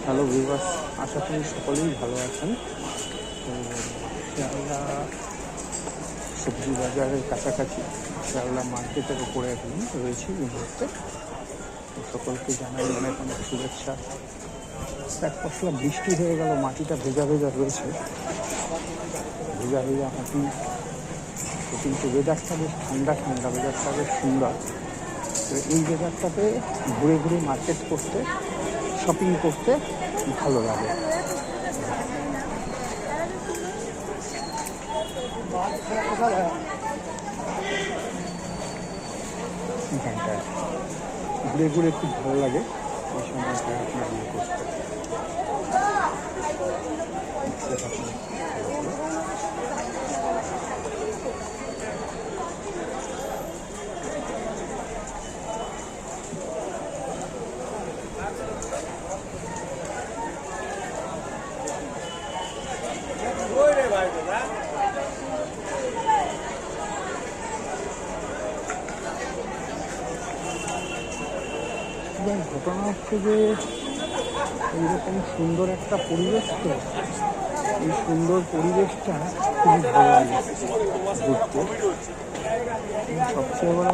Hello viewers, আশা করি সকলেই ভালো আছেন। তো শিয়ালদা সবজি বাজারের কাছাকাছি শিয়ালদা মার্কেটের উপরে এখন রয়েছি এই মুহূর্তে। তো সকলকে জানাই অনেক অনেক শুভেচ্ছা। এক পশলা বৃষ্টি হয়ে গেল, মাটিটা ভেজা ভেজা রয়েছে, ভেজা ভেজা মাটি। তো কিন্তু ওয়েদারটা বেশ ঠান্ডা ঠান্ডা, ওয়েদারটা বেশ সুন্দর। তো এই ওয়েদারটাতে ঘুরে ঘুরে মার্কেট করতে, শপিং করতে ভালো লাগে। এখানটায় ঘুরে ঘুরে খুব ভালো লাগে এই সময়টা আপনার ইয়ে করতে। ঘটনা হচ্ছে যে এইরকম সুন্দর একটা পরিবেশ, তো এই সুন্দর পরিবেশটা খুবই ভালো লাগে ঘুরতে। সবচেয়ে বড়